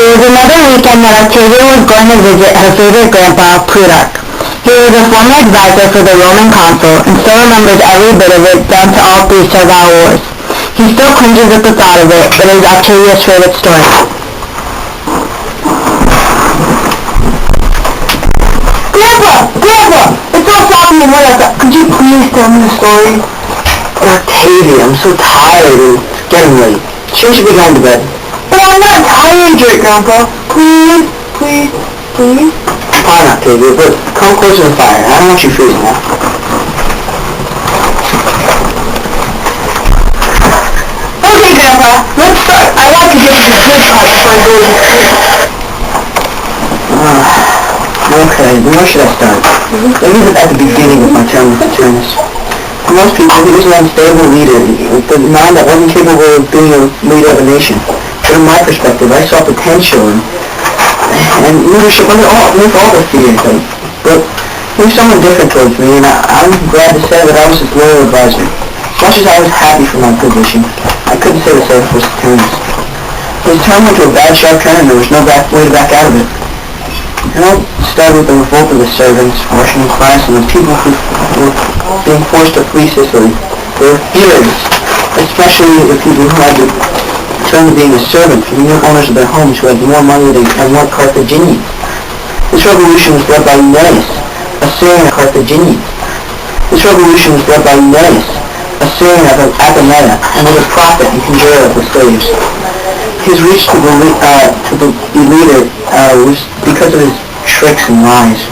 It was another weekend that Octavia was going to visit her favorite grandpa, Plutarch. He was a former advisor for the Roman consul and still remembers every bit of it down to all 3 servile wars. He still cringes at the thought of it, but it is Octavia's favorite story. Grandpa! It's all foggy and wet outside. Could you please tell me the story? Octavia, I'm so tired and it's getting late. She should be going to bed. But I'm not tired yet, Grandpa. Please. Fine, Octavia, but come closer to the fire. I don't want you freezing now. Okay, Grandpa, let's start. I want to get to the good part before I go to sleep. Okay, then where should I start? Maybe at the beginning of my term with Saturnus. For most people, he was an unstable leader, with a mind that wasn't capable of being a leader of a nation. But from my perspective, I saw potential and leadership with all the fears. But he was someone different towards me, and I'm glad to say that I was his loyal advisor. As much as I was happy for my position, I couldn't say the same for Saturnus. His term went to a bad sharp turn, and there was no way to back out of it. It all started with the revolt of the servants, working class, and the people who were being forced to flee Sicily. They were furious, especially the people who had to turn to being a servant for the new owners of their homes who had more money than more Carthaginians. This revolution was led by Aeneas, a Syrian of Carthaginians. This revolution was led by Aeneas, a Syrian of Apamea, and was a prophet and conjurer of the slaves. His reach to the leader was because of his tricks and lies.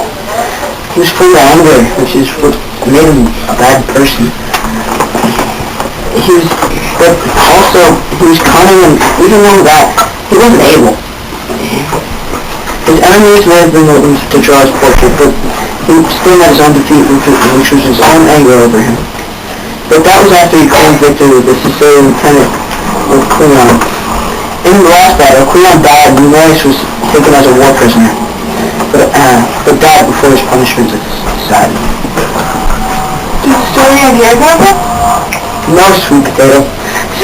He was full of anger, which is what made him a bad person. He was cunning, and even though that, he wasn't able. His enemies may have been willing to draw his portrait, but he still had his own defeat, which was his own anger over him. But that was after he claimed victory with the Sicilian lieutenant of Cleon. In the last battle, Cleon died and Aeneas was taken as a war prisoner, but died before his punishment was decided. Is the story end here, Grandpa? No, sweet potato.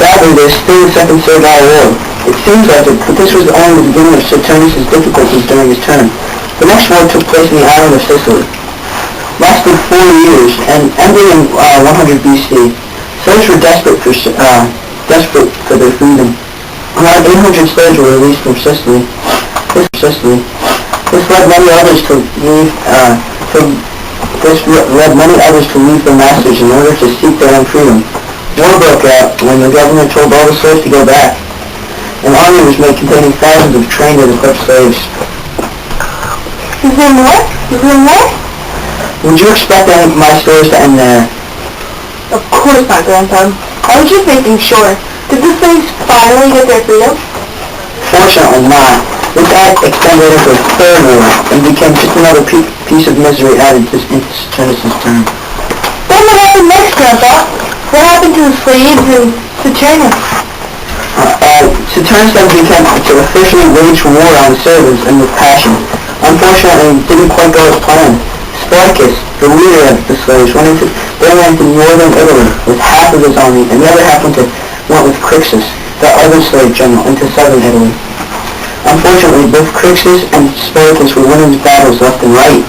Sadly, there's still a second Servile War. It seems like it, but this was only the beginning of Saturnus' difficulties during his term. The next war took place in the island of Sicily. Lasted 4 years, and ending in 100 BC. Slaves were desperate for their freedom. Around 800 slaves were released from Sicily. This led many others to leave. Their masters in order to seek their own freedom. War broke out when the governor told all the slaves to go back. An army was made containing thousands of trained and equipped slaves. Is there more? Would you expect my stories to end there? Of course not, Grandpa. I was just making sure. Did the slaves finally get their freedom? Fortunately not. This act extended into a third war and became just another piece of misery added to Saturnus' term. Then what happened next, Grandpa? What happened to the slaves and Saturnus? Saturnus then began to officially wage war on the servants and with passion. Unfortunately, it didn't quite go as planned. Spartacus, the leader of the slaves, went into northern Italy with half of his army, and the other half went with Crixus, the other slave general, into southern Italy. Unfortunately, both Crixus and Spartacus were winning battles left and right,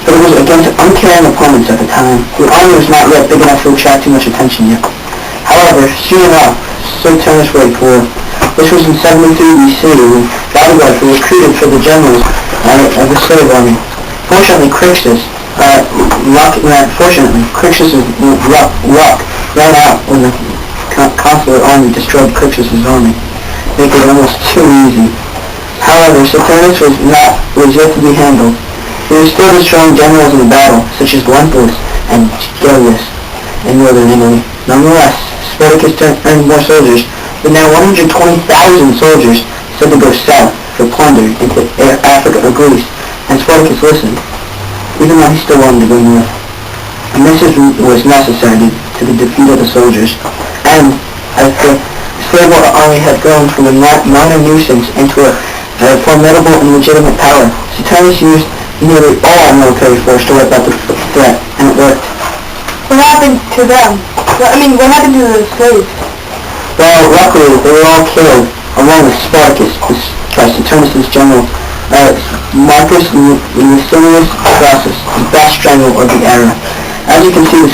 but it was against uncaring opponents at the time. The army was not yet big enough to attract too much attention yet. However, soon enough, Saturnus waged war. This was in 73 BC, when bodyguards were recruited for the generals of the slave army. Fortunately, Crixus' luck ran out when the consular army destroyed Crixus' army, making it almost too easy. However, Saturnus was yet to be handled. He was still destroying generals in the battle, such as Lentulus and Gellius in northern Italy. Nonetheless, Spartacus earned more soldiers, with now 120,000 soldiers said to go south for plunder into Africa or Greece, and Spartacus listened, even though he still wanted to go north. A message was necessary to the defeat of the soldiers, and as the slave army had grown from a minor nuisance into a formidable and legitimate power, Saturnus used nearly all military force to wipe out the threat, and it worked. What happened to them? What happened to the slaves? Well, luckily, they were all killed, along with Spartacus, sacrifice to Turnus's general Marcus Licinius Crassus, the best general of the era. As you can see, the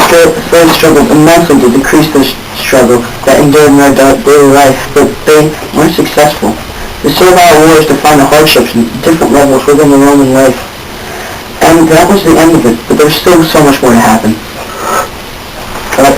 slaves struggled immensely to decrease the struggle that endured in their daily life, but they weren't successful. The servile wars defined the hardships in different levels within the Roman life. And that was the end of it, but there's still so much more to happen. Shut up.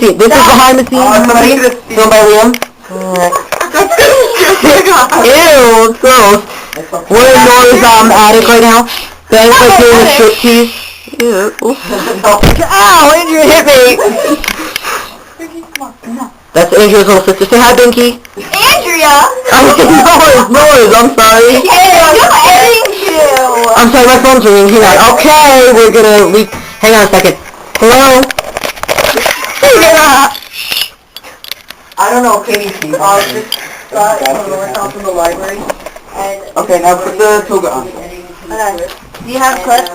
Please, this is behind the scenes. Filmed by Liam. Ew, it's gross. We're in Nora's attic right now. Ben's like doing a striptease. Ew. Ow, Andrea hit me. That's Andrea's little sister. Say hi, Binky. Andrea! Nora's, I'm sorry. I'm sorry, my phone's ringing. Hang on. Okay, hang on a second. Hello? I don't know, Katie's from the library. Okay, now put the toga on. Do you have clips?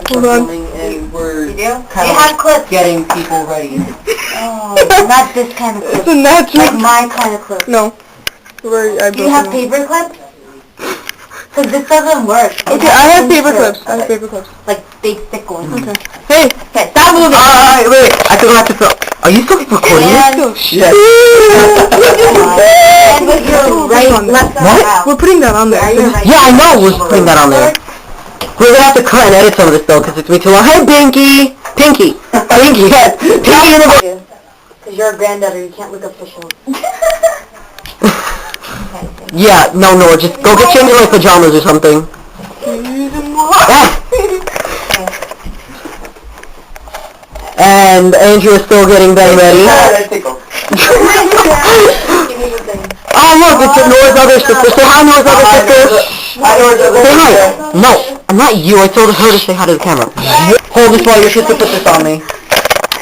Hold on. And we're kind of getting people ready. Oh, not this kind of clip. It's a natural. Like my kind of clip. No. Do you have paper clips? Because this doesn't work. Okay, I have paper clips. Like big thick ones. Okay. Hey! Okay, stop moving! Wait, I still have to film. Are you still recording this? Yes. And with your left What? out. We're putting that on there. Yeah, I know we're putting that on there. We're gonna have to cut and edit some of this though, because it's way too long. Hey, Pinky! Pinky! Pinky, yes! Pinky in the... Because you're a granddaughter, you can't look official. Yeah, no, just go get changed in like pajamas or something. And Andrew's still getting them ready. Oh look, it's Nora's other sister. Say hi, Nora's other sister. Say hi. No, I'm not you. I told her to say hi to the camera. Hold this while your sister puts this on me.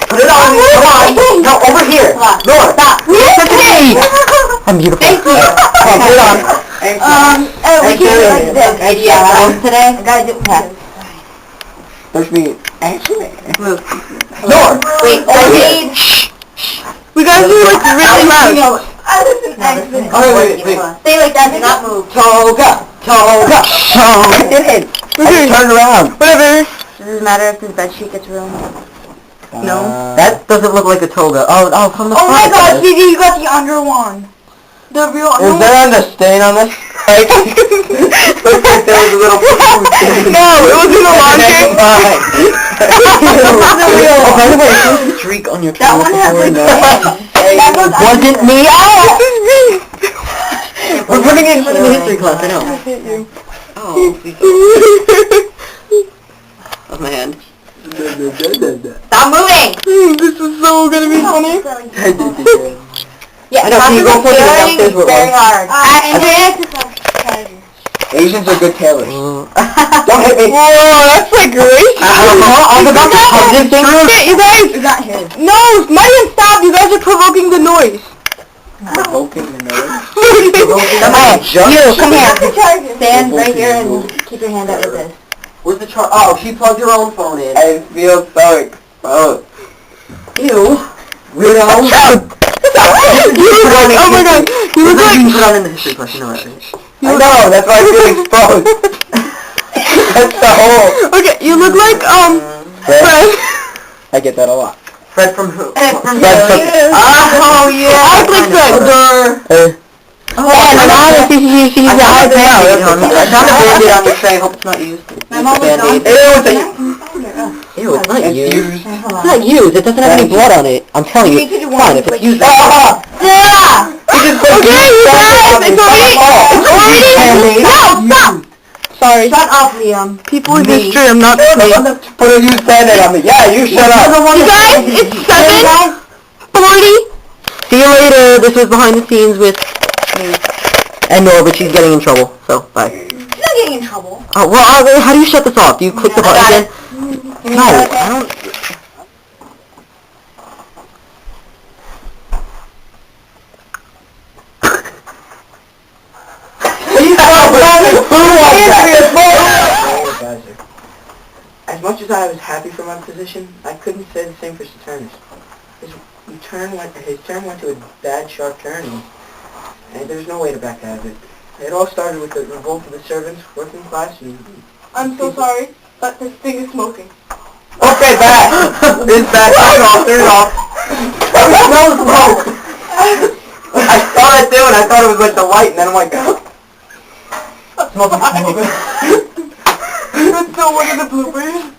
Put it on me. Come on. No, over here. Nora, stop. Listen to me. I'm beautiful. Thank you. Come on, put it on. We can do like this. Today? I gotta do that. Push me. Actually. Nora. Wait, I need... We gotta do like really loud. Wait. Stay like that, do not move. Toga. I did it. Turn around. Whatever. Does it matter if this bed sheet gets ruined? No. That doesn't look like a toga. Oh, from the front. Oh my god, Gigi, you got the under one. The real under one. Is there a stain on this? Looks like there was a little food stain. No, it was in the laundry. Oh, by the way, there's a streak on your that one has like wasn't me. Oh, this is me. We're putting it in front of the history class, I know. I hit you. Oh, that's my hand. Stop moving! This is so gonna be funny. Yeah, I know, can you go put it downstairs with very hard. Asians are good tailors. Don't hit me. Whoa, that's like great. I was about to hug this thing. You guys. Is that his? No, Megan, stop. You guys are provoking the noise. Provoking the nose. You, come here. Stand right here and keep your hand out with this. Where's the charge? Oh, she plugged her own phone in. I feel so exposed. Ew. Weirdo. Oh my god. You look like... You put on in the history class, you know that, right? I know, that's why I feel exposed. That's the whole... Okay, you look like, Fred. I get that a lot. Fred from who? Fred from you. Oh, yeah. I like Fred. Oh, yeah, she's a high pair. I found a Band-Aid on your tray. I hope it's not used. My mom was on. Ew, it's not used. It's not used. It doesn't have any blood on it. I'm telling you. Fine, if it's used. Sarah! You just put It's already... No, stop! Sorry. Shut up, Liam. People in this stream, not me. Put a used Band-Aid on me. Yeah, you shut up. You guys, it's 7:40. See you later. This was behind the scenes with me. And Nora, but she's getting in trouble. So, bye. She's not getting in trouble. Oh, well, how do you shut this off? Do you click the button again? No, I don't... As much as I was happy for my position, I couldn't say the same for Saturnus. His turn went to a bad, sharp turn, and there's no way to back out of it. It all started with the revolt of the servants, working class, and... I'm so sorry, but this thing is smoking. Okay, back! It's back. Turn it off. There was no smoke! I saw it too, and I thought it was like the light, and then I'm like... Smoking. That's so one of the bloopers.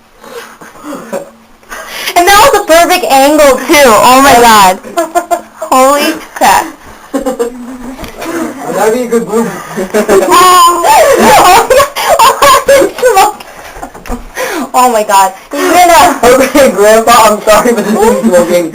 And that was a perfect angle, too. Oh my god. Holy crap. That'd be a good blooper. Oh my god. You're gonna... Okay, Grandpa, I'm sorry, but this is smoking.